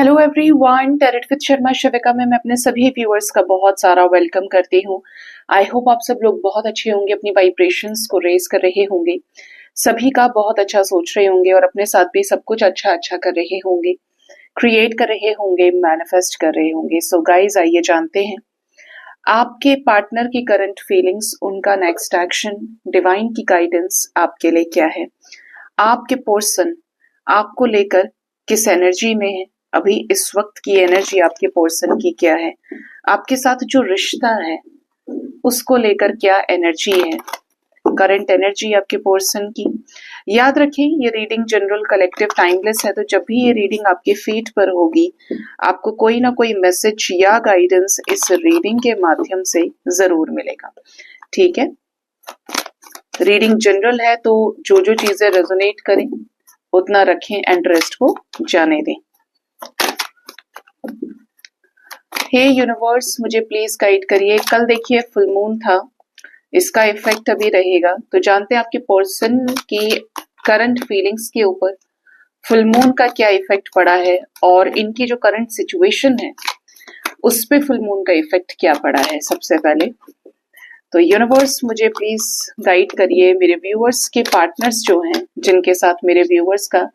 Hello everyone, tarot with Sharma Shivika में मैं अपने सभी व्यूअर्स का बहुत सारा वेलकम करती हूँ। आई होप आप सब लोग बहुत अच्छे होंगे, अपनी वाइब्रेशंस को रेज कर रहे होंगे, सभी का बहुत अच्छा सोच रहे होंगे और अपने साथ भी सब कुछ अच्छा अच्छा कर रहे होंगे, क्रिएट कर रहे होंगे, मैनिफेस्ट कर रहे होंगे। सो गाइज, आइए जानते हैं आपके पार्टनर की करंट फीलिंग्स, उनका नेक्स्ट एक्शन, डिवाइन की गाइडेंस आपके लिए क्या है। आपके पर्सन आपको लेकर किस एनर्जी में है, अभी इस वक्त की एनर्जी आपके पर्सन की क्या है, आपके साथ जो रिश्ता है उसको लेकर क्या एनर्जी है, करंट एनर्जी आपके पर्सन की। याद रखें, ये रीडिंग जनरल, कलेक्टिव, टाइमलेस है, तो जब भी ये रीडिंग आपके फीड पर होगी आपको कोई ना कोई मैसेज या गाइडेंस इस रीडिंग के माध्यम से जरूर मिलेगा। ठीक है, रीडिंग जनरल है तो जो जो चीजें रेजोनेट करें उतना रखें एंड रेस्ट को जाने दें। हे यूनिवर्स, मुझे प्लीज गाइड करिए। कल देखिए फुल मून था, इसका इफेक्ट अभी रहेगा, तो जानते हैं आपके पर्सन की करंट फीलिंग्स के ऊपर फुल मून का क्या इफेक्ट पड़ा है और इनकी जो करंट सिचुएशन है उस पे फुल मून का इफेक्ट क्या पड़ा है। सबसे पहले तो यूनिवर्स मुझे प्लीज गाइड करिए, मेरे व्यूअर्स के पार्टनर्स जो हैं, जिनके साथ मेरे व्यूअर्स का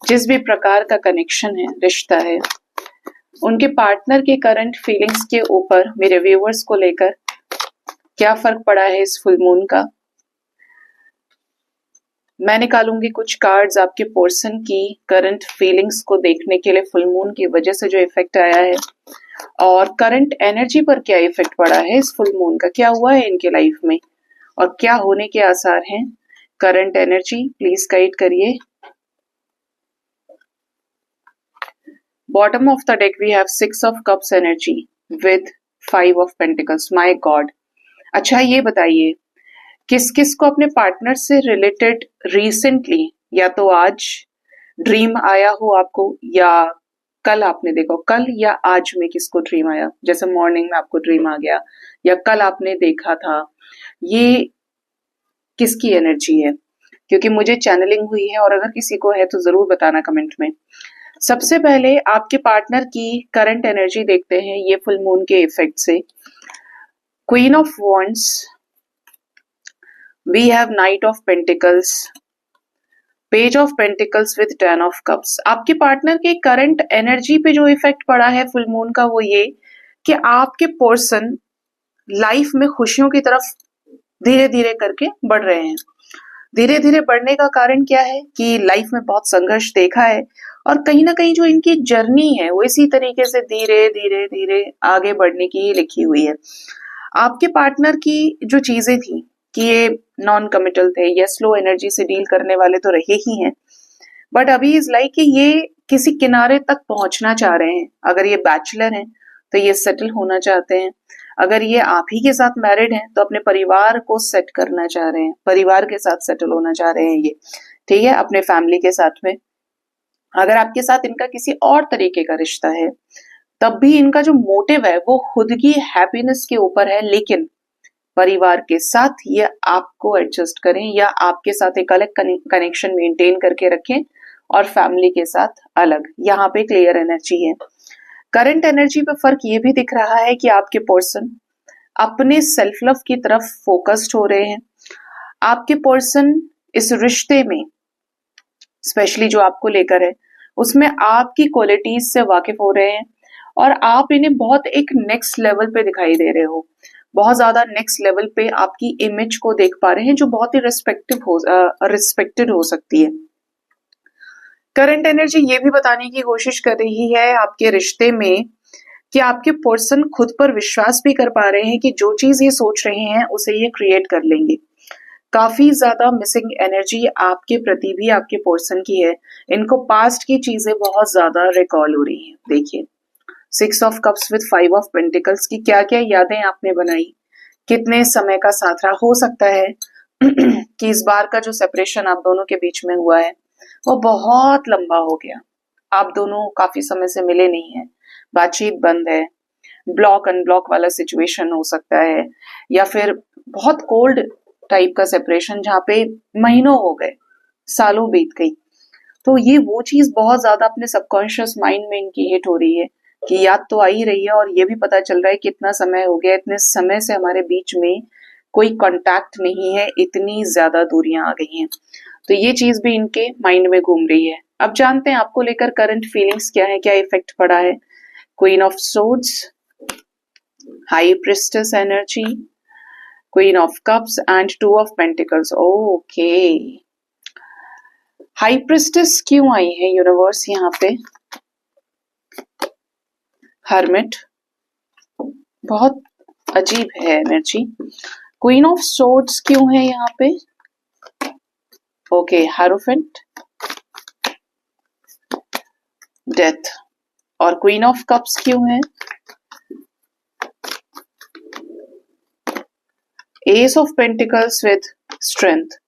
जिस भी प्रकार का कनेक्शन है, रिश्ता है, उनके पार्टनर के करंट फीलिंग्स के ऊपर मेरे व्यूअर्स को लेकर क्या फर्क पड़ा है इस फुल मून का। मैं निकालूंगी कुछ कार्ड्स आपके पर्सन की करंट फीलिंग्स को देखने के लिए, फुल मून की वजह से जो इफेक्ट आया है और करंट एनर्जी पर क्या इफेक्ट पड़ा है इस फुल मून का, क्या हुआ है इनके लाइफ में और क्या होने के आसार हैं। करंट एनर्जी प्लीज गाइड करिए। Bottom of the deck we have 6 of cups energy with 5 of pentacles. My God, अच्छा ये बताइए किस किस को अपने पार्टनर से रिलेटेड रिसेंटली या तो आज ड्रीम आया हो आपको, या कल आपने देखो, कल या आज में किसको ड्रीम आया, जैसे मॉर्निंग में आपको ड्रीम आ गया या कल आपने देखा था, ये किसकी एनर्जी है, क्योंकि मुझे चैनलिंग हुई है और अगर किसी को है तो जरूर बताना कमेंट में। सबसे पहले आपके पार्टनर की करंट एनर्जी देखते हैं ये फुल मून के इफेक्ट से। Queen of wands, we have knight of pentacles, page of pentacles with 10 of cups. आपके पार्टनर के करंट एनर्जी पे जो इफेक्ट पड़ा है फुल मून का वो ये कि आपके पर्सन लाइफ में खुशियों की तरफ धीरे धीरे करके बढ़ रहे हैं। धीरे धीरे बढ़ने का कारण क्या है कि लाइफ में बहुत संघर्ष देखा है और कहीं ना कहीं जो इनकी जर्नी है वो इसी तरीके से धीरे धीरे धीरे आगे बढ़ने की ही लिखी हुई है। आपके पार्टनर की जो चीजें थी कि ये नॉन कमिटल थे, ये स्लो एनर्जी से डील करने वाले तो रहे ही हैं, बट अभी इज लाइक कि ये किसी किनारे तक पहुंचना चाह रहे हैं। अगर ये बैचलर हैं तो ये सेटल होना चाहते हैं, अगर ये आप ही के साथ मैरिड हैं तो अपने परिवार को सेट करना चाह रहे हैं, परिवार के साथ सेटल होना चाह रहे हैं ये, ठीक है, अपने फैमिली के साथ में। अगर आपके साथ इनका किसी और तरीके का रिश्ता है तब भी इनका जो मोटिव है वो खुद की हैप्पीनेस के ऊपर है, लेकिन परिवार के साथ ये आपको एडजस्ट करें या आपके साथ एक अलग कनेक्शन मेंटेन करके रखें और फैमिली के साथ अलग। यहाँ पे क्लियर एनर्जी है। करंट एनर्जी पे फर्क ये भी दिख रहा है कि आपके पर्सन अपने सेल्फ लव की तरफ फोकस्ड हो रहे हैं। आपके पर्सन इस रिश्ते में स्पेशली जो आपको लेकर है उसमें आपकी क्वालिटीज से वाकिफ हो रहे हैं और आप इन्हें बहुत एक नेक्स्ट लेवल पे दिखाई दे रहे हो, बहुत ज्यादा नेक्स्ट लेवल पे आपकी इमेज को देख पा रहे हैं जो बहुत ही रिस्पेक्टेड हो सकती है। करंट एनर्जी ये भी बताने की कोशिश कर रही है आपके रिश्ते में कि आपके पर्सन खुद पर विश्वास भी कर पा रहे हैं कि जो चीज ये सोच रहे हैं उसे ये क्रिएट कर लेंगे। काफी ज्यादा मिसिंग एनर्जी आपके प्रति भी आपके पर्सन की है, इनको पास्ट की चीजें बहुत ज्यादा रिकॉल हो रही हैं। देखिए 6 of cups with 5 of pentacles की क्या क्या यादें आपने बनाई, कितने समय का साथ रहा। हो सकता है कि इस बार का जो सेपरेशन आप दोनों के बीच में हुआ है वो बहुत लंबा हो गया, आप दोनों काफी समय से मिले नहीं है, बातचीत बंद है, ब्लॉक अनब्लॉक वाला सिचुएशन हो सकता है, या फिर बहुत कोल्ड टाइप का सेपरेशन जहाँ पे महीनों हो गए, सालों बीत गई। तो ये वो चीज बहुत ज्यादा अपने सबकॉन्शियस माइंड में इनकी हिट हो रही है कि याद तो आ ही रही है, और ये भी पता चल रहा है कि इतना समय हो गया, इतने समय से हमारे बीच में कोई कांटेक्ट नहीं है, इतनी ज्यादा दूरियां आ गई हैं। तो ये चीज भी इनके माइंड में घूम रही है। अब जानते हैं आपको लेकर करंट फीलिंग्स क्या है, क्या इफेक्ट पड़ा है। Queen of swords, high priestess energy, queen of cups and two of pentacles. Okay, high priestess क्यों आई है यूनिवर्स यहाँ पे। हर्मिट, बहुत अजीब है एनर्जी। क्वीन ऑफ सोर्ड्स क्यों है यहाँ पे। ओके, हारोफेंट, डेथ, और क्वीन ऑफ कप्स क्यों है। Ace of pentacles with strength.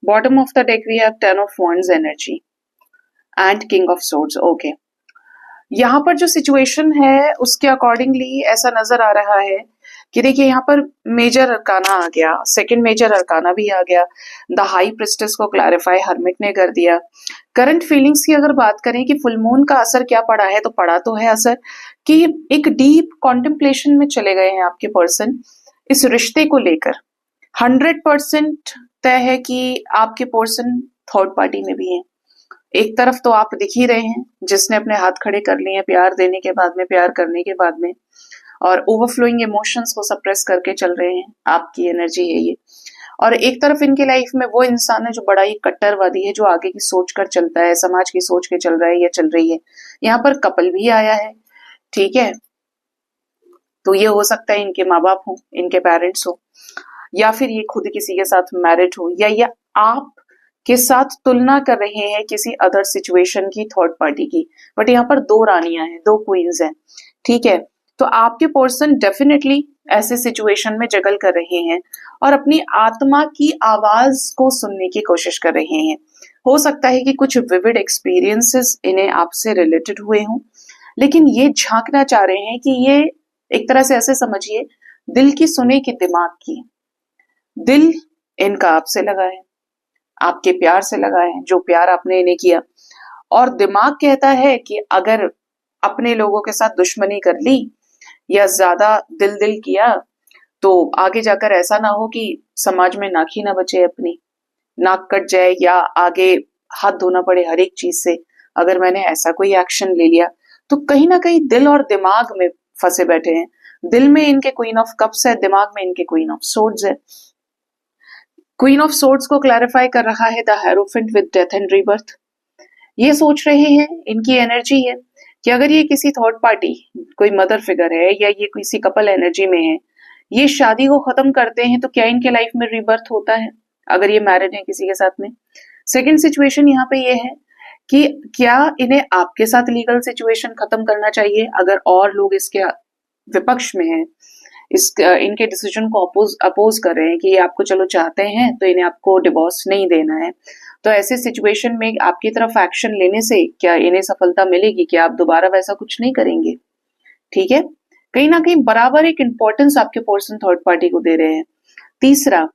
Bottom of the deck we have ten of wands energy and king of swords. Okay, यहाँ पर जो सिचुएशन है उसके अकॉर्डिंगली ऐसा नजर आ रहा है कि देखिए यहाँ पर मेजर अरकाना आ गया, सेकंड मेजर अरकाना भी आ गया, द हाई प्रिस्टेस को क्लैरिफाई हर्मिट ने कर दिया। करंट फीलिंग्स की अगर बात करें कि फुल मून का असर क्या पड़ा है, तो पड़ा तो है असर कि एक डीप कॉन्टेम्पलेशन में चले गए हैं आपके पर्सन इस रिश्ते को लेकर। 100% तय है कि आपके पर्सन थर्ड पार्टी में भी है। एक तरफ तो आप दिख ही रहे हैं जिसने अपने हाथ खड़े कर लिए हैं प्यार देने के बाद में, प्यार करने के बाद में, और ओवरफ्लोइंग इमोशंस को सप्रेस करके चल रहे हैं, आपकी एनर्जी है ये। और एक तरफ इनके लाइफ में वो इंसान है जो बड़ा ही कट्टरवादी है, जो आगे की सोच कर चलता है, समाज की सोच के चल रहा है या चल रही है। यहाँ पर कपल भी आया है, ठीक है, तो ये हो सकता है इनके माँ बाप हो, इनके पेरेंट्स हो, या फिर ये खुद किसी के साथ मैरिड हो, या ये आप के साथ तुलना कर रहे हैं किसी अदर सिचुएशन की, थर्ड पार्टी की। बट यहाँ पर दो रानियां हैं, दो क्वींस हैं, ठीक है। तो आपके पर्सन डेफिनेटली ऐसे सिचुएशन में जगल कर रहे हैं और अपनी आत्मा की आवाज को सुनने की कोशिश कर रहे हैं। हो सकता है कि कुछ विविड एक्सपीरियंसेस इन्हें आपसे रिलेटेड हुए हों, लेकिन ये झांकना चाह रहे हैं कि ये एक तरह से ऐसे समझिए, दिल की सुने कि दिमाग की। दिल इनका आपसे लगा है, आपके प्यार से लगा है, जो प्यार आपने इन्हें किया, और दिमाग कहता है कि अगर अपने लोगों के साथ दुश्मनी कर ली या ज्यादा दिल दिल किया तो आगे जाकर ऐसा ना हो कि समाज में नाक ही ना बचे, अपनी नाक कट जाए या आगे हाथ धोना पड़े हर एक चीज से। अगर मैंने ऐसा कोई एक्शन ले लिया तो कहीं ना कहीं दिल और दिमाग में फंसे बैठे हैं। दिल में इनके क्वीन ऑफ कप्स है, दिमाग में इनके क्वीन ऑफ सोर्ड्स है। क्वीन ऑफ सोर्ड्स को क्लैरिफाई कर रहा है the hierophant with death and rebirth. ये सोच रहे हैं, इनकी एनर्जी है कि अगर ये किसी थर्ड पार्टी, कोई मदर फिगर है या ये किसी कपल एनर्जी में है, ये शादी को खत्म करते हैं तो क्या इनके लाइफ में रीबर्थ होता है अगर ये मैरिड है किसी के साथ में। सेकंड सिचुएशन यहाँ पे ये है कि क्या इन्हें आपके साथ लीगल सिचुएशन खत्म करना चाहिए अगर और लोग इसके विपक्ष में हैं, इनके डिसीजन को अपोज कर रहे हैं कि ये आपको चलो चाहते हैं तो इन्हें आपको डिवोर्स नहीं देना है। तो ऐसे सिचुएशन में आपकी तरफ एक्शन लेने से क्या इन्हें सफलता मिलेगी, क्या आप दोबारा वैसा कुछ नहीं करेंगे, ठीक है। कहीं ना कहीं बराबर एक इंपॉर्टेंस आपके पर्सन थर्ड पार्टी को दे रहे हैं। तीसरा,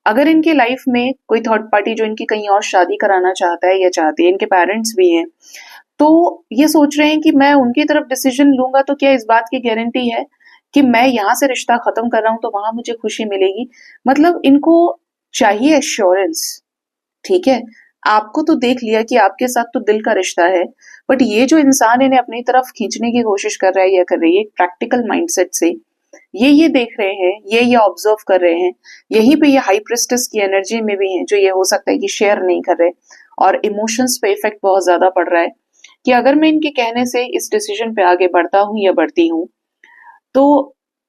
अगर इनके लाइफ में कोई थर्ड पार्टी जो इनकी कहीं और शादी कराना चाहता है या चाहती है, इनके पेरेंट्स भी हैं, तो ये सोच रहे हैं कि मैं उनकी तरफ डिसीजन लूंगा तो क्या इस बात की गारंटी है कि मैं यहाँ से रिश्ता खत्म कर रहा हूं तो वहां मुझे खुशी मिलेगी। मतलब इनको चाहिए एश्योरेंस, ठीक है। आपको तो देख लिया कि आपके साथ तो दिल का रिश्ता है, बट ये जो इंसान इन्हें अपनी तरफ खींचने की कोशिश कर रहा है या कर रही है प्रैक्टिकल माइंडसेट से, ये देख रहे हैं, ये ऑब्जर्व कर रहे हैं। यहीं पे ये हाई प्रिस्टेस की एनर्जी में भी है, जो ये हो सकता है कि शेयर नहीं कर रहे, और इमोशंस पे इफेक्ट बहुत ज्यादा पड़ रहा है कि अगर मैं इनके कहने से इस डिसीजन पे आगे बढ़ता हूं या बढ़ती हूँ तो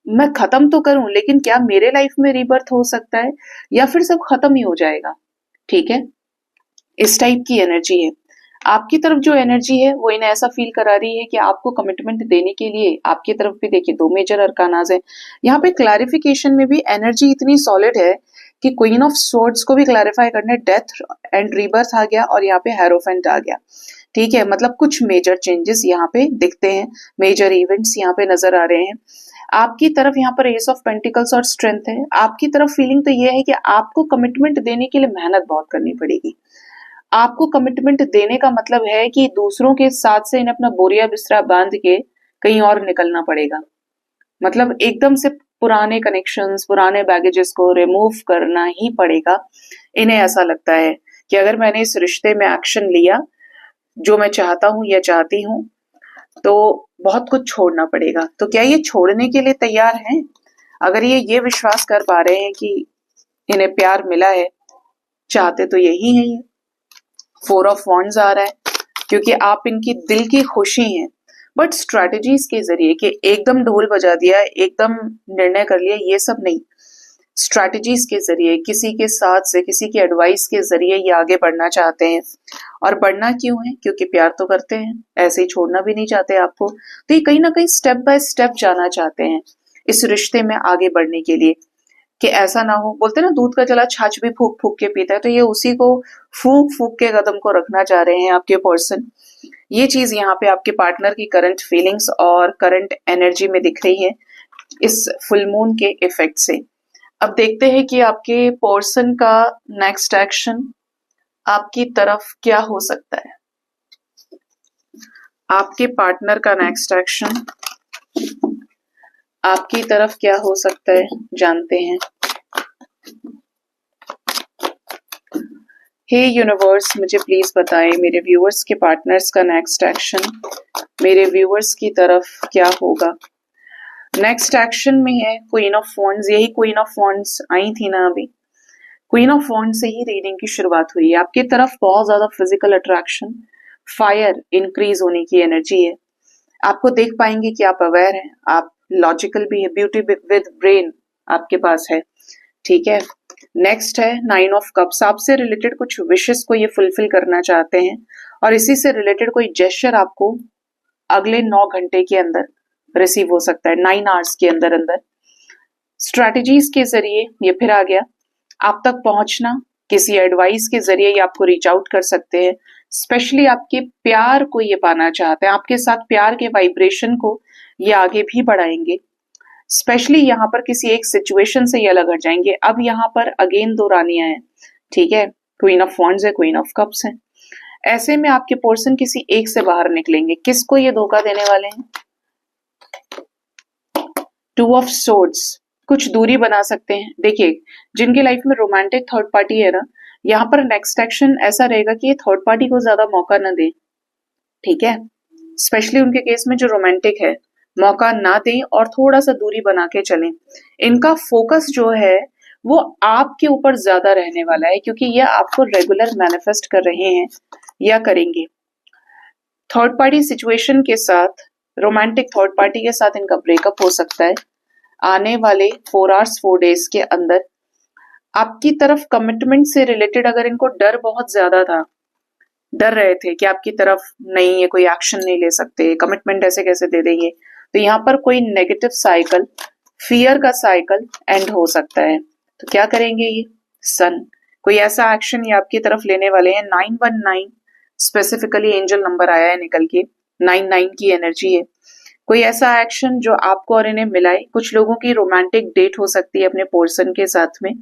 मैं खत्म तो करूं, लेकिन क्या मेरे लाइफ में रीबर्थ हो सकता है या फिर सब खत्म ही हो जाएगा, ठीक है। इस टाइप की एनर्जी है। आपकी तरफ जो एनर्जी है वो इन्हें ऐसा फील करा रही है कि आपको कमिटमेंट देने के लिए आपकी तरफ भी देखिए दो मेजर अरकानाज है। यहाँ पे क्लैरिफिकेशन में भी एनर्जी इतनी सॉलिड है कि क्वीन ऑफ सोर्ड्स को भी क्लैरिफाई करने, डेथ एंड रीबर्थ आ गया और यहाँ पे हेरोफेंट आ गया, ठीक है। मतलब कुछ मेजर चेंजेस यहाँ पे दिखते हैं, मेजर इवेंट्स यहाँ पे नजर आ रहे हैं। आपकी तरफ यहाँ पर एस ऑफ पेंटिकल्स और स्ट्रेंथ है। आपकी तरफ फीलिंग तो ये है कि आपको कमिटमेंट देने के लिए मेहनत बहुत करनी पड़ेगी, आपको कमिटमेंट देने का मतलब है कि दूसरों के साथ से इन्हें अपना बोरिया बिस्तरा बांध के कहीं और निकलना पड़ेगा। मतलब एकदम से पुराने कनेक्शंस, पुराने बैगेजेस को रिमूव करना ही पड़ेगा। इन्हें ऐसा लगता है कि अगर मैंने इस रिश्ते में एक्शन लिया, जो मैं चाहता हूँ या चाहती हूँ, तो बहुत कुछ छोड़ना पड़ेगा। तो क्या ये छोड़ने के लिए तैयार हैं? अगर ये विश्वास कर पा रहे हैं कि इन्हें प्यार मिला है, चाहते तो यही है। ये 4 ऑफ वॉन्ड्स आ रहा है क्योंकि आप इनकी दिल की खुशी हैं, बट स्ट्रैटेजीज के जरिए कि एकदम ढोल बजा दिया, एकदम निर्णय कर लिया, ये सब नहीं। स्ट्रैटेजीज के जरिए, किसी के साथ से, किसी की एडवाइस के जरिए ये आगे बढ़ना चाहते हैं। और बढ़ना क्यों है? क्योंकि प्यार तो करते हैं, ऐसे ही छोड़ना भी नहीं चाहते आपको। तो ये कहीं ना कहीं स्टेप बाय स्टेप जाना चाहते हैं इस रिश्ते में आगे बढ़ने के लिए, कि ऐसा ना हो, बोलते ना दूध का जला छाछ भी फूक फूक के पीता है, तो ये उसी को फूक फूक के कदम को रखना चाह रहे हैं आपके पर्सन। ये चीज यहाँ पे आपके पार्टनर की करंट फीलिंग्स और करंट एनर्जी में दिख रही है इस फुल मून के इफेक्ट से। अब देखते हैं कि आपके पर्सन का नेक्स्ट एक्शन आपकी तरफ क्या हो सकता है। आपके पार्टनर का नेक्स्ट एक्शन आपकी तरफ क्या हो सकता है, जानते हैं। हे यूनिवर्स, मुझे प्लीज बताएं मेरे व्यूअर्स के पार्टनर्स का नेक्स्ट एक्शन मेरे व्यूअर्स की तरफ क्या होगा। नेक्स्ट एक्शन में है क्वीन ऑफ वॉन्ड्स। यही क्वीन ऑफ वॉन्ड्स आई थी ना अभी। क्वीन ऑफ वॉन्ड्स से ही रीडिंग की शुरुआत हुई है। आपकी तरफ बहुत ज्यादा फिजिकल अट्रैक्शन, फायर इंक्रीज होने की एनर्जी है। आपको देख पाएंगे कि आप अवेयर हैं, आप लॉजिकल भी है, ब्यूटी विद ब्रेन आपके पास है। ठीक है, नेक्स्ट है 9 ऑफ कप्स। आपसे रिलेटेड कुछ विशेस को ये फुलफिल करना चाहते हैं और इसी से रिलेटेड कोई जेस्चर आपको अगले 9 घंटे के अंदर रिसीव हो सकता है, 9 आवर्स के अंदर अंदर। स्ट्रैटेजीज के जरिए ये फिर आ गया आप तक पहुंचना, किसी एडवाइस के जरिए ये आपको रीच आउट कर सकते हैं। स्पेशली आपके प्यार को ये पाना चाहते हैं, आपके साथ प्यार के वाइब्रेशन को ये आगे भी बढ़ाएंगे। स्पेशली यहाँ पर किसी एक सिचुएशन से ये अलग हट जाएंगे। अब यहाँ पर अगेन 2 रानियां हैं, ठीक है, क्वीन ऑफ वॉन्ड्स है, क्वीन ऑफ कप्स है। ऐसे में आपके पर्सन किसी एक से बाहर निकलेंगे। किसको ये धोखा देने वाले हैं? 2 ऑफ सोर्ड्स। कुछ दूरी बना सकते हैं। देखिए, जिनके लाइफ में रोमांटिक थर्ड पार्टी है ना, यहाँ पर नेक्स्ट एक्शन ऐसा रहेगा कि ये थर्ड पार्टी को ज्यादा मौका ना दे, ठीक है। स्पेशली उनके केस में जो रोमांटिक है, मौका ना दें और थोड़ा सा दूरी बना के चलें। इनका फोकस जो है वो आपके ऊपर ज्यादा रहने वाला है, क्योंकि ये आपको रेगुलर मैनिफेस्ट कर रहे हैं या करेंगे। थर्ड पार्टी सिचुएशन के साथ, रोमांटिक थर्ड पार्टी के साथ इनका ब्रेकअप हो सकता है आने वाले 4 आवर्स 4 डेज के अंदर। आपकी तरफ कमिटमेंट से रिलेटेड अगर इनको डर बहुत ज्यादा था, डर रहे थे कि आपकी तरफ नहीं, ये कोई एक्शन नहीं ले सकते, कमिटमेंट ऐसे कैसे दे देंगे, तो यहाँ पर कोई नेगेटिव साइकिल, फियर का साइकिल एंड हो सकता है। तो क्या करेंगे ये सन? कोई ऐसा एक्शन ये आपकी तरफ लेने वाले हैं। 919 स्पेसिफिकली एंजल नंबर आया है निकल के, 99 की एनर्जी है। कोई ऐसा एक्शन जो आपको और इन्हें मिलाए। कुछ लोगों की रोमांटिक डेट हो सकती है अपने पर्सन के साथ में।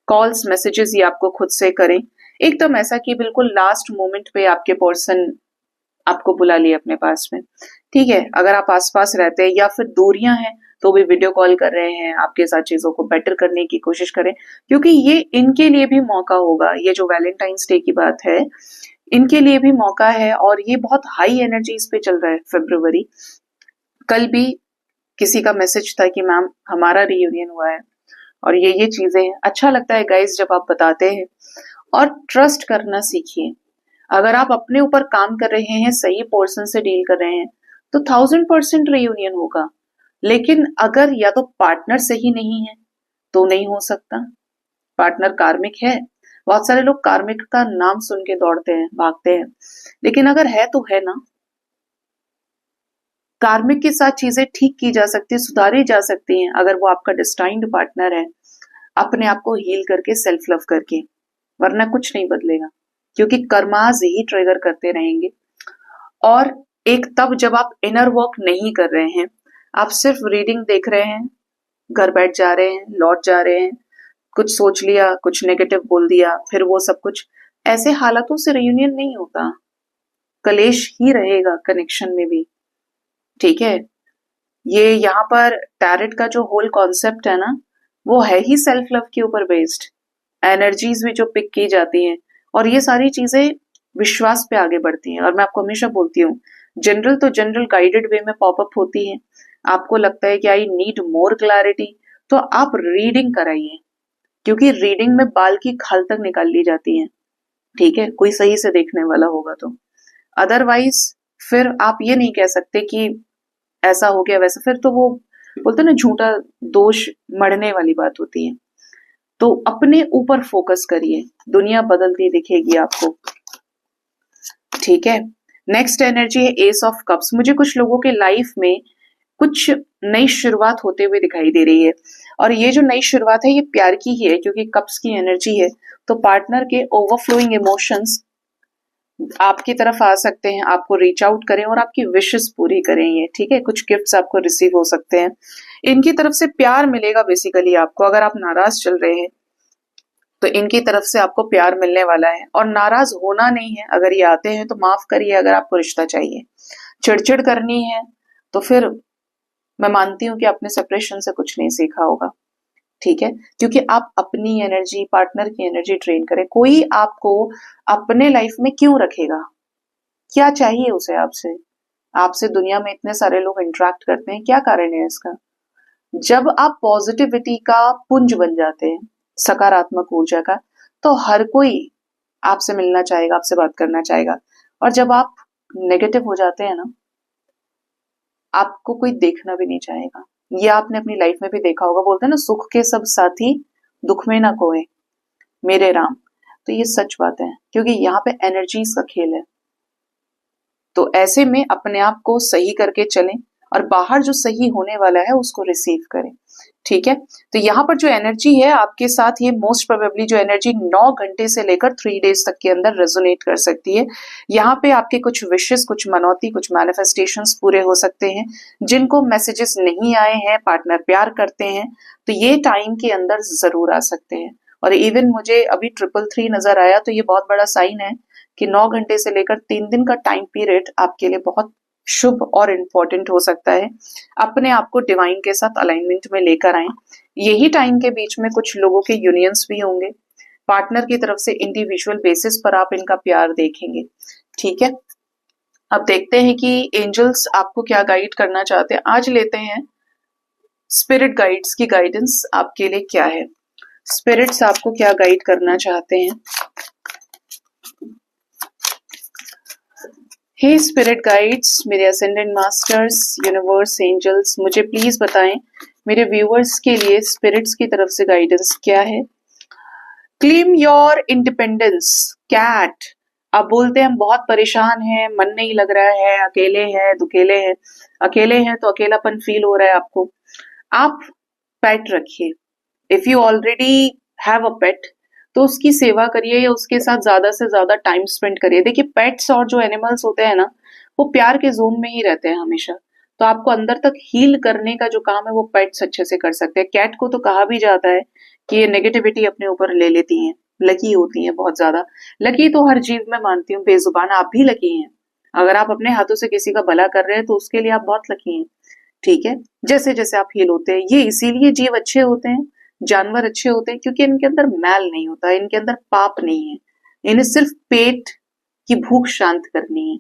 कॉल्स, मैसेजेस ये आपको खुद से करें, एकदम ऐसा कि बिल्कुल लास्ट मोमेंट पे आपके पर्सन आपको बुला लिए अपने पास में, ठीक है। अगर आप आसपास रहते हैं या फिर दूरियां हैं तो भी वीडियो कॉल कर रहे हैं, आपके साथ चीजों को बेटर करने की कोशिश करें, क्योंकि ये इनके लिए भी मौका होगा। ये जो वैलेंटाइंस डे की बात है, इनके लिए भी मौका है और ये बहुत हाई एनर्जीज पे चल रहा है फरवरी। कल भी किसी का मैसेज था कि मैम हमारा रियूनियन हुआ है और ये चीजें हैं। अच्छा लगता है गाइस जब आप बताते हैं, और ट्रस्ट करना सीखिए। अगर आप अपने ऊपर काम कर रहे हैं, सही पर्सन से डील कर रहे हैं, तो 1000% रियूनियन होगा। लेकिन अगर या तो पार्टनर सही नहीं है तो नहीं हो सकता। पार्टनर कार्मिक है, बहुत सारे लोग कार्मिक का नाम सुन के दौड़ते हैं, भागते हैं, लेकिन अगर है तो है ना। कार्मिक के साथ चीजें ठीक की जा सकती है, सुधारी जा सकती हैं अगर वो आपका डिस्टाइन्ड पार्टनर है, अपने आप को हील करके, सेल्फ लव करके, वरना कुछ नहीं बदलेगा, क्योंकि कर्माज ही ट्रिगर करते रहेंगे। और एक तब जब आप इनर वर्क नहीं कर रहे हैं, आप सिर्फ रीडिंग देख रहे हैं, घर बैठ जा रहे हैं, लौट जा रहे हैं, कुछ सोच लिया, कुछ नेगेटिव बोल दिया, फिर वो सब कुछ ऐसे हालातों से रियूनियन नहीं होता, कलेश ही रहेगा कनेक्शन में भी। ठीक है, ये यहाँ पर टैरेट का जो होल कॉन्सेप्ट है ना, वो है ही सेल्फ लव के ऊपर बेस्ड। एनर्जीज भी जो पिक की जाती हैं, और ये सारी चीजें विश्वास पे आगे बढ़ती हैं। और मैं आपको हमेशा बोलती हूँ, जनरल तो जनरल गाइडेड वे में पॉपअप होती है। आपको लगता है कि आई नीड मोर क्लैरिटी, तो आप रीडिंग कराइए, क्योंकि रीडिंग में बाल की खाल तक निकाल ली जाती है। ठीक है, कोई सही से देखने वाला होगा तो। अदरवाइज फिर आप ये नहीं कह सकते कि ऐसा हो गया वैसा, फिर तो वो बोलते ना झूठा दोष मढ़ने वाली बात होती है। तो अपने ऊपर फोकस करिए, दुनिया बदलती दिखेगी आपको। ठीक है, नेक्स्ट एनर्जी है एस ऑफ कप्स। मुझे कुछ लोगों के लाइफ में कुछ नई शुरुआत होते हुए दिखाई दे रही है, और ये जो नई शुरुआत है ये प्यार की ही है, क्योंकि कप्स की एनर्जी है। तो पार्टनर के ओवरफ्लोइंग इमोशंस आपकी तरफ आ सकते हैं, आपको रीच आउट करें और आपकी विशेस पूरी करें ये। ठीक है, कुछ गिफ्ट्स आपको रिसीव हो सकते हैं, इनकी तरफ से प्यार मिलेगा बेसिकली आपको। अगर आप नाराज चल रहे हैं तो इनकी तरफ से आपको प्यार मिलने वाला है, और नाराज होना नहीं है। अगर ये आते हैं तो माफ करिए, अगर आपको रिश्ता चाहिए। चिड़चिड़ करनी है तो फिर मैं मानती हूँ कि आपने सेपरेशन से कुछ नहीं सीखा होगा। ठीक है, क्योंकि आप अपनी एनर्जी, पार्टनर की एनर्जी ट्रेन करें। कोई आपको अपने लाइफ में क्यों रखेगा, क्या चाहिए उसे आपसे? आपसे दुनिया में इतने सारे लोग इंटरेक्ट करते हैं, क्या कारण है इसका? जब आप पॉजिटिविटी का पुंज बन जाते हैं, सकारात्मक ऊर्जा का, तो हर कोई आपसे मिलना चाहेगा, आपसे बात करना चाहेगा। और जब आप नेगेटिव हो जाते हैं ना, आपको कोई देखना भी नहीं चाहेगा। ये आपने अपनी लाइफ में भी देखा होगा, बोलते हैं ना सुख के सब साथी दुख में ना कोई, मेरे राम। तो ये सच बात है, क्योंकि यहाँ पे एनर्जीज का खेल है। तो ऐसे में अपने आप को सही करके चलें, और बाहर जो सही होने वाला है उसको रिसीव करें। ठीक है, तो यहाँ पर जो एनर्जी है आपके साथ, ये मोस्ट प्रोबेबली जो एनर्जी 9 घंटे से लेकर 3 डेज तक के अंदर रेजोनेट कर सकती है। यहाँ पे आपके कुछ विशेस, कुछ मनौती, कुछ मैनिफेस्टेशंस पूरे हो सकते हैं। जिनको मैसेजेस नहीं आए हैं, पार्टनर प्यार करते हैं, तो ये टाइम के अंदर जरूर आ सकते हैं। और इवन मुझे अभी 333 नजर आया, तो ये बहुत बड़ा साइन है कि 9 घंटे से लेकर 3 दिन का टाइम पीरियड आपके लिए बहुत शुभ और इम्पोर्टेंट हो सकता है। अपने आप को डिवाइन के साथ अलाइनमेंट में लेकर आए। यही टाइम के बीच में कुछ लोगों के यूनियंस भी होंगे, पार्टनर की तरफ से इंडिविजुअल बेसिस पर आप इनका प्यार देखेंगे। ठीक है, अब देखते हैं कि एंजल्स आपको क्या गाइड करना चाहते हैं। आज लेते हैं स्पिरिट गाइड्स की गाइडेंस आपके लिए क्या है। स्पिरिट्स आपको क्या गाइड करना चाहते हैं। हे स्पिरिट गाइड्स, मेरे असेंडेंट मास्टर्स, यूनिवर्स, एंजल्स, मुझे प्लीज बताएं मेरे व्यूअर्स के लिए स्पिरिट्स की तरफ से गाइडेंस क्या है। Claim your independence. कैट, आप बोलते हैं हम बहुत परेशान हैं, मन नहीं लग रहा है, अकेले हैं, दुकेले हैं। अकेले हैं तो अकेलापन फील हो रहा है आपको, आप पेट रखिए। If you already have a pet, तो उसकी सेवा करिए या उसके साथ ज्यादा से ज्यादा टाइम स्पेंड करिए। देखिए, पेट्स और जो एनिमल्स होते हैं ना, वो प्यार के जोन में ही रहते हैं हमेशा। तो आपको अंदर तक हील करने का जो काम है वो पेट्स अच्छे से कर सकते हैं। कैट को तो कहा भी जाता है कि ये नेगेटिविटी अपने ऊपर ले लेती हैं, लकी होती हैं बहुत ज्यादा। लकी तो हर जीव में मानती हूँ, बेजुबान आप भी लकी हैं। अगर आप अपने हाथों से किसी का भला कर रहे हैं तो उसके लिए आप बहुत लकी हैं। ठीक है, जैसे जैसे आप हील होते हैं, ये इसीलिए जीव अच्छे होते हैं, जानवर अच्छे होते हैं, क्योंकि इनके अंदर मैल नहीं होता, इनके अंदर पाप नहीं है। इन्हें सिर्फ पेट की भूख शांत करनी है।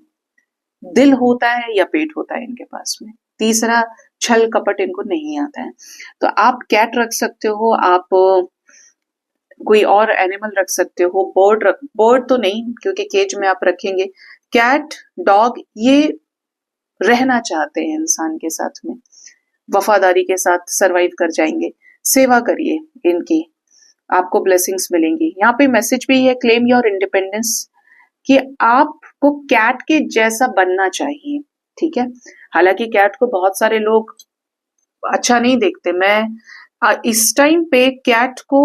दिल होता है या पेट होता है इनके पास में, तीसरा छल कपट इनको नहीं आता है। तो आप कैट रख सकते हो, आप कोई और एनिमल रख सकते हो। बर्ड तो नहीं, क्योंकि केज में आप रखेंगे। कैट, डॉग, ये रहना चाहते हैं इंसान के साथ में, वफादारी के साथ सरवाइव कर जाएंगे। सेवा करिए इनकी, आपको ब्लेसिंग्स मिलेंगी। यहाँ पे मैसेज भी है, क्लेम योर इंडिपेंडेंस, कि आपको कैट के जैसा बनना चाहिए। ठीक है, हालांकि कैट को बहुत सारे लोग अच्छा नहीं देखते। मैं इस टाइम पे कैट को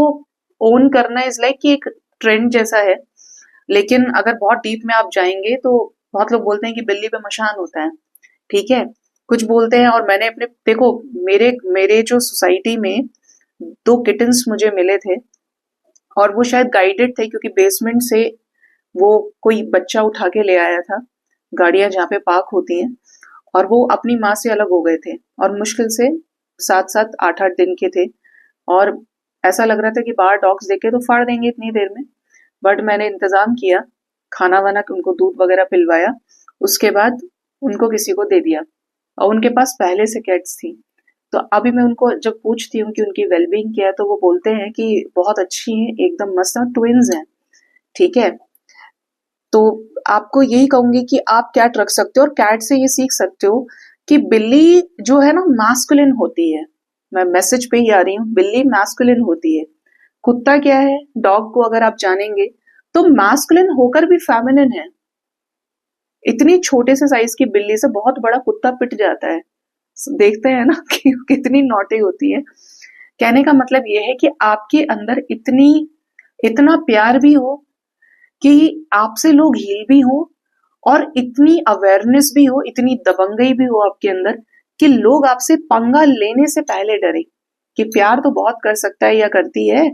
ओन करना इज लाइक कि एक ट्रेंड जैसा है, लेकिन अगर बहुत डीप में आप जाएंगे तो बहुत लोग बोलते हैं कि बिल्ली पे मशान होता है। ठीक है, कुछ बोलते हैं। और मैंने अपने, देखो, मेरे मेरे जो सोसाइटी में 2 किटन्स मुझे मिले थे, और वो शायद गाइडेड थे, क्योंकि बेसमेंट से वो कोई बच्चा उठा के ले आया था, गाड़ियां जहाँ पे पार्क होती हैं, और वो अपनी माँ से अलग हो गए थे और मुश्किल से 7-7 8-8 दिन के थे। और ऐसा लग रहा था कि बाहर डॉग्स देखे तो फाड़ देंगे इतनी देर में, बट मैंने इंतजाम किया, खाना वाना उनको दूध वगैरह पिलवाया, उसके बाद उनको किसी को दे दिया। और उनके पास पहले से कैट्स थी। तो अभी मैं उनको जब पूछती हूँ कि उनकी वेलबींग क्या है, तो वो बोलते हैं कि बहुत अच्छी हैं, एकदम मस्त है, ट्विंस हैं। ठीक है, तो आपको यही कहूंगी कि आप कैट रख सकते हो और कैट से ये सीख सकते हो कि बिल्ली जो है ना मैस्कुलिन होती है। मैं मैसेज पे ही आ रही हूँ, बिल्ली मैस्कुलिन होती है। कुत्ता क्या है, डॉग को अगर आप जानेंगे तो मैस्कुलिन होकर भी फेमिनिन है। इतनी छोटे से साइज की बिल्ली से बहुत बड़ा कुत्ता पिट जाता है। देखते हैं ना कि कितनी नॉटी होती है। कहने का मतलब ये है कि आपके अंदर इतना प्यार भी हो कि आपसे लोग हील भी हो, और इतनी अवेयरनेस भी हो, इतनी दबंगई भी हो आपके अंदर कि लोग आपसे पंगा लेने से पहले डरे। कि प्यार तो बहुत कर सकता है या करती है,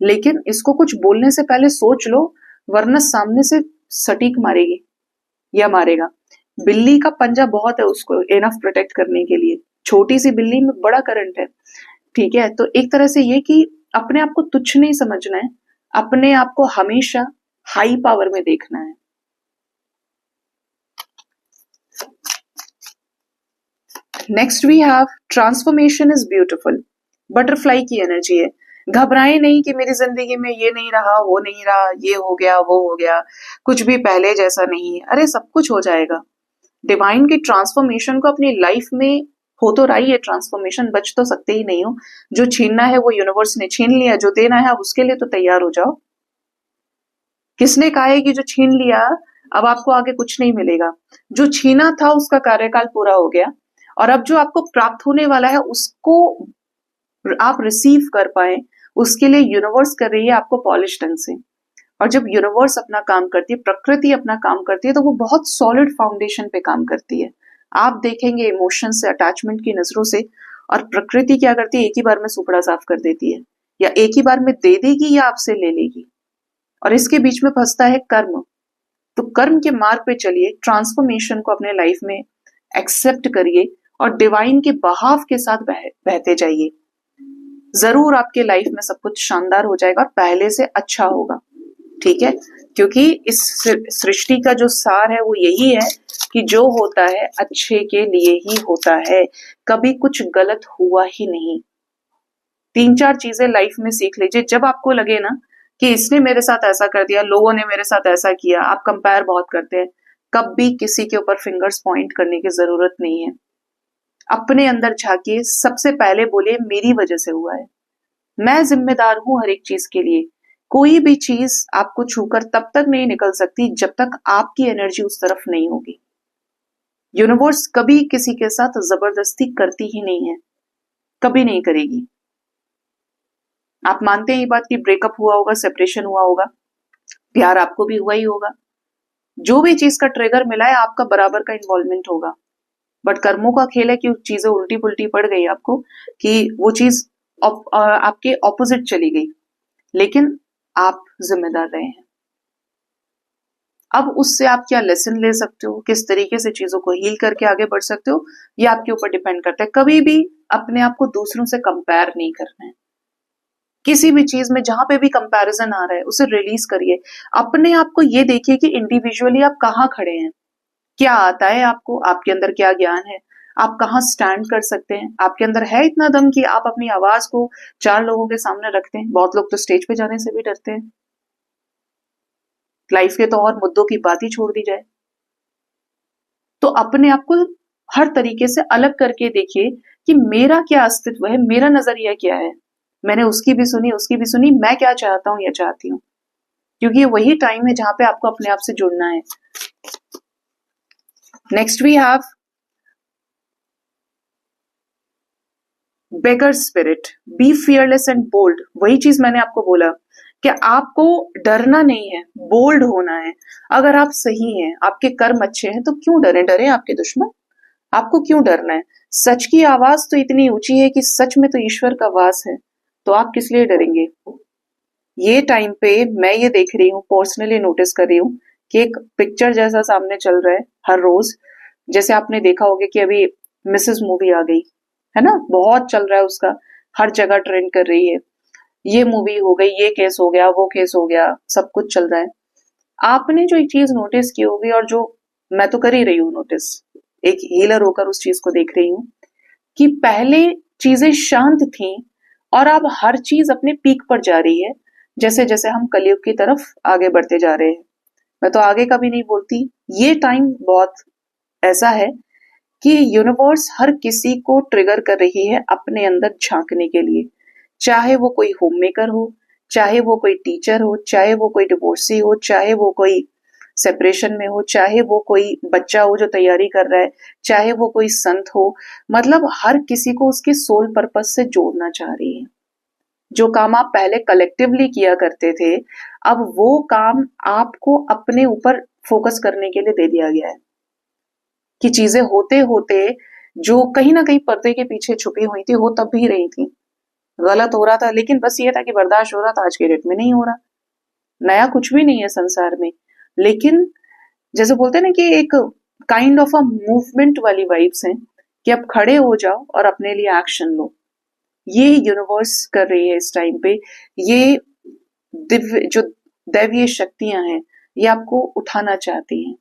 लेकिन इसको कुछ बोलने से पहले सोच लो, वरना सामने से सटीक मारेगी या मारेगा। बिल्ली का पंजा बहुत है उसको इनफ प्रोटेक्ट करने के लिए। छोटी सी बिल्ली में बड़ा करंट है। ठीक है, तो एक तरह से ये कि अपने आप को तुच्छ नहीं समझना है, अपने आप को हमेशा हाई पावर में देखना है। Next we have transformation is beautiful. Butterfly की एनर्जी है। घबराए नहीं कि मेरी जिंदगी में ये नहीं रहा, वो नहीं रहा, ये हो गया, वो हो गया, कुछ भी पहले जैसा नहीं है। अरे सब कुछ हो जाएगा। डिवाइन की ट्रांसफॉर्मेशन को अपनी लाइफ में हो तो रही है ट्रांसफॉर्मेशन, बच तो सकते ही नहीं हो। जो छीनना है वो यूनिवर्स ने छीन लिया, जो देना है उसके लिए तो तैयार हो जाओ। किसने कहा है कि जो छीन लिया अब आपको आगे कुछ नहीं मिलेगा? जो छीना था उसका कार्यकाल पूरा हो गया, और अब जो आपको प्राप्त होने वाला है उसको आप रिसीव कर पाए, उसके लिए यूनिवर्स कर रही है आपको पॉलिश ढंग से। और जब यूनिवर्स अपना काम करती है, प्रकृति अपना काम करती है, तो वो बहुत सॉलिड फाउंडेशन पे काम करती है। आप देखेंगे इमोशन से, अटैचमेंट की नजरों से, और प्रकृति क्या करती है, एक ही बार में सुपड़ा साफ कर देती है, या एक ही बार में दे देगी या आपसे ले लेगी। और इसके बीच में फंसता है कर्म। तो कर्म के मार्ग पे चलिए, ट्रांसफॉर्मेशन को अपने लाइफ में एक्सेप्ट करिए और डिवाइन के बहाव के साथ बहते जाइए। जरूर आपके लाइफ में सब कुछ शानदार हो जाएगा और पहले से अच्छा होगा। ठीक है, क्योंकि इस सृष्टि का जो सार है वो यही है कि जो होता है अच्छे के लिए ही होता है, कभी कुछ गलत हुआ ही नहीं। 3-4 चीजें लाइफ में सीख लीजिए। जब आपको लगे ना कि इसने मेरे साथ ऐसा कर दिया, लोगों ने मेरे साथ ऐसा किया, आप कंपेयर बहुत करते हैं, कभी किसी के ऊपर फिंगर्स पॉइंट करने की जरूरत नहीं है। अपने अंदर झांकिए, सबसे पहले बोलिए मेरी वजह से हुआ है, मैं जिम्मेदार हूं हर एक चीज के लिए। कोई भी चीज आपको छूकर तब तक नहीं निकल सकती जब तक आपकी एनर्जी उस तरफ नहीं होगी। यूनिवर्स कभी किसी के साथ जबरदस्ती करती ही नहीं है, कभी नहीं करेगी। आप मानते हैं ये बात कि ब्रेकअप हुआ होगा, सेपरेशन हुआ होगा, प्यार आपको भी हुआ ही होगा। जो भी चीज का ट्रिगर मिला है आपका बराबर का इन्वॉल्वमेंट होगा। बट कर्मों का खेल है कि चीजें उल्टी पुल्टी पड़ गई आपको, कि वो चीज आपके ऑपोजिट चली गई, लेकिन आप जिम्मेदार रहे हैं। अब उससे आप क्या लेसन ले सकते हो, किस तरीके से चीजों को हील करके आगे बढ़ सकते हो, ये आपके ऊपर डिपेंड करता है। कभी भी अपने आप को दूसरों से कंपेयर नहीं करना है। किसी भी चीज में जहां पे भी कंपैरिजन आ रहा है उसे रिलीज करिए। अपने आप को ये देखिए कि इंडिविजुअली आप कहाँ खड़े हैं, क्या आता है आपको, आपके अंदर क्या ज्ञान है, आप कहाँ स्टैंड कर सकते हैं। आपके अंदर है इतना दम कि आप अपनी आवाज को 4 लोगों के सामने रखते हैं। बहुत लोग तो स्टेज पे जाने से भी डरते हैं। लाइफ के तो और मुद्दों की बात ही छोड़ दी जाए। तो अपने आप को हर तरीके से अलग करके देखिए कि मेरा क्या अस्तित्व है, मेरा नजरिया क्या है। मैंने उसकी भी सुनी, उसकी भी सुनी, मैं क्या चाहता हूं या चाहती हूँ। क्योंकि ये वही टाइम है जहां पे आपको अपने आप से जुड़ना है। Next we have beggar spirit, be fearless and bold. वही चीज मैंने आपको बोला कि आपको डरना नहीं है, बोल्ड होना है। अगर आप सही हैं, आपके कर्म अच्छे हैं, तो क्यों डरे? डरे आपके दुश्मन, आपको क्यों डरना है? सच की आवाज तो इतनी ऊंची है कि सच में तो ईश्वर का वास है, तो आप किस लिए डरेंगे? ये टाइम पे मैं ये देख रही हूँ, पर्सनली नोटिस कर रही हूँ कि एक पिक्चर जैसा सामने चल रहा है हर रोज। जैसे आपने देखा होगा कि अभी मिसेस मूवी आ गई है ना, बहुत चल रहा है उसका, हर जगह ट्रेंड कर रही है। ये मूवी हो गई, ये केस हो गया, वो केस हो गया, सब कुछ चल रहा है। आपने जो एक चीज नोटिस की होगी, और जो मैं तो कर ही रही हूँ नोटिस, एक हीलर होकर उस चीज को देख रही हूँ, कि पहले चीजें शांत थी और अब हर चीज अपने पीक पर जा रही है, जैसे जैसे हम कलयुग की तरफ आगे बढ़ते जा रहे हैं। मैं तो आगे का भी नहीं बोलती। ये टाइम बहुत ऐसा है कि यूनिवर्स हर किसी को ट्रिगर कर रही है अपने अंदर झांकने के लिए। चाहे वो कोई होम मेकर हो, चाहे वो कोई टीचर हो, चाहे वो कोई डिवोर्सी हो, चाहे वो कोई सेपरेशन में हो, चाहे वो कोई बच्चा हो जो तैयारी कर रहा है, चाहे वो कोई संत हो। मतलब हर किसी को उसके सोल पर्पस से जोड़ना चाह रही है। जो काम आप पहले कलेक्टिवली किया करते थे, अब वो काम आपको अपने ऊपर फोकस करने के लिए दे दिया गया है। कि चीजें होते होते जो कहीं ना कहीं पर्दे के पीछे छुपी हुई थी, वो तब भी रही थी। गलत हो रहा था, लेकिन बस ये था कि बर्दाश्त हो रहा था, आज के डेट में नहीं हो रहा। नया कुछ भी नहीं है संसार में। लेकिन जैसे बोलते हैं ना कि एक काइंड ऑफ अ मूवमेंट वाली वाइब्स हैं, कि अब खड़े हो जाओ और अपने लिए एक्शन लो। ये यूनिवर्स कर रही है इस टाइम पे। ये दिव्य जो दैवीय शक्तियां हैं, ये आपको उठाना चाहती हैं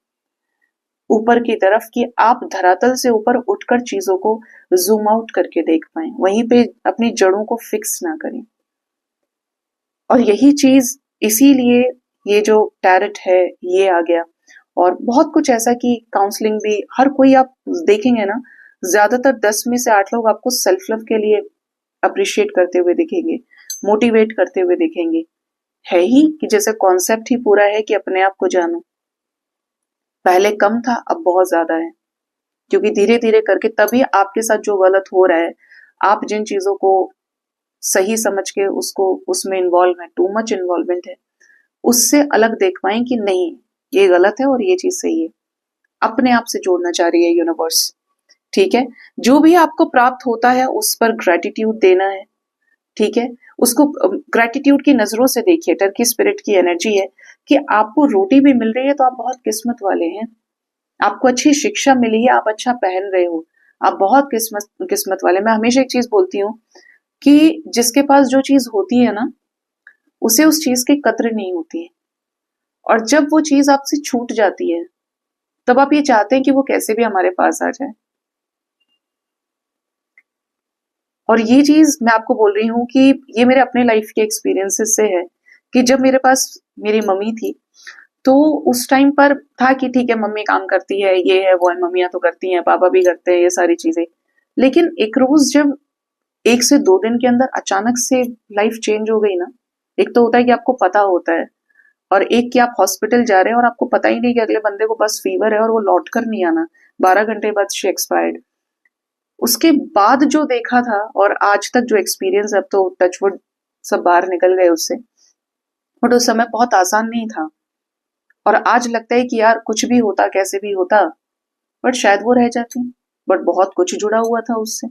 ऊपर की तरफ, कि आप धरातल से ऊपर उठकर चीजों को जूम आउट करके देख पाए, वहीं पे अपनी जड़ों को फिक्स ना करें। और यही चीज, इसीलिए ये जो टैरेट है ये आ गया। और बहुत कुछ ऐसा कि काउंसलिंग भी, हर कोई आप देखेंगे ना, ज्यादातर 10 में से 8 लोग आपको सेल्फ लव के लिए अप्रिशिएट करते हुए दिखेंगे, मोटिवेट करते हुए दिखेंगे। है ही कि जैसे कॉन्सेप्ट ही पूरा है कि अपने आप को जानो। पहले कम था, अब बहुत ज्यादा है। क्योंकि धीरे धीरे करके तभी आपके साथ जो गलत हो रहा है, आप जिन चीजों को सही समझ के उसको उसमें इन्वॉल्व है, टू मच इन्वॉल्वमेंट है, उससे अलग देख पाए कि नहीं, ये गलत है और ये चीज सही है। अपने आप से जोड़ना चाह रही है यूनिवर्स। ठीक है, जो भी आपको प्राप्त होता है उस पर ग्रेटिट्यूड देना है। ठीक है, उसको ग्रेटिट्यूड की नजरों से देखिए। टर्की स्पिरिट की एनर्जी है कि आपको रोटी भी मिल रही है तो आप बहुत किस्मत वाले हैं। आपको अच्छी शिक्षा मिली है, आप अच्छा पहन रहे हो, आप बहुत किस्मत किस्मत वाले। मैं हमेशा एक चीज बोलती हूँ कि जिसके पास जो चीज होती है ना, उसे उस चीज की कद्र नहीं होती है। और जब वो चीज आपसे छूट जाती है, तब आप ये चाहते हैं कि वो कैसे भी हमारे पास आ जाए। और ये चीज मैं आपको बोल रही हूँ कि ये मेरे अपने लाइफ के एक्सपीरियंसेस से है, कि जब मेरे पास मेरी मम्मी थी, तो उस टाइम पर था कि ठीक है, मम्मी काम करती है, ये है वो है, मम्मियां तो करती हैं, पापा भी करते हैं ये सारी चीजें। लेकिन एक रोज जब 1 से 2 दिन के अंदर अचानक से लाइफ चेंज हो गई ना, एक तो होता है कि आपको पता होता है, और एक कि आप हॉस्पिटल जा रहे हैं और आपको पता ही नहीं कि अगले बंदे को बस फीवर है और वो लौट कर नहीं आना, 12 घंटे बाद शी एक्सपायर्ड। उसके बाद जो देखा था और आज तक जो एक्सपीरियंस, अब तो टचवुड सब बाहर निकल गए उससे, बट उस समय बहुत आसान नहीं था। और आज लगता है कि यार कुछ भी होता, कैसे भी होता, बट शायद वो रह जाती। बट बहुत कुछ जुड़ा हुआ था उससे।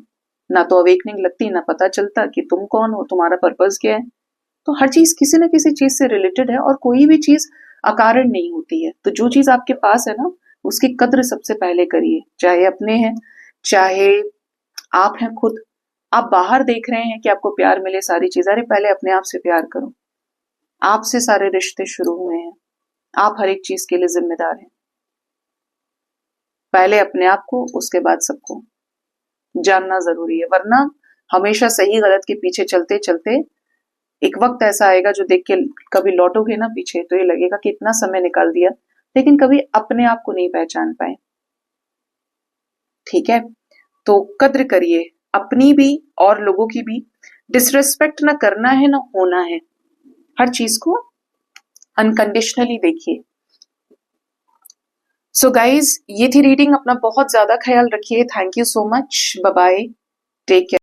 ना तो अवेकनिंग लगती, ना पता चलता कि तुम कौन हो, तुम्हारा पर्पस क्या है। तो हर चीज किसी ना किसी चीज से रिलेटेड है, और कोई भी चीज अकारण नहीं होती है। तो जो चीज आपके पास है ना, उसकी कद्र सबसे पहले करिए। चाहे अपने हैं, चाहे आप हैं खुद। आप बाहर देख रहे हैं कि आपको प्यार मिले, सारी चीज, अरे पहले अपने आप से प्यार करो। आपसे सारे रिश्ते शुरू हुए हैं, आप हर एक चीज के लिए जिम्मेदार हैं। पहले अपने आप को, उसके बाद सबको जानना जरूरी है। वरना हमेशा सही गलत के पीछे चलते चलते एक वक्त ऐसा आएगा जो देख के कभी लौटोगे ना पीछे, तो ये लगेगा कि इतना समय निकाल दिया, लेकिन कभी अपने आप को नहीं पहचान पाए। ठीक है, तो कद्र करिए अपनी भी और लोगों की भी। डिसरेस्पेक्ट ना करना है ना होना है। हर चीज को अनकंडीशनली देखिए। सो गाइज, ये थी रीडिंग। अपना बहुत ज्यादा ख्याल रखिए। Thank you so much. Bye bye. Take care.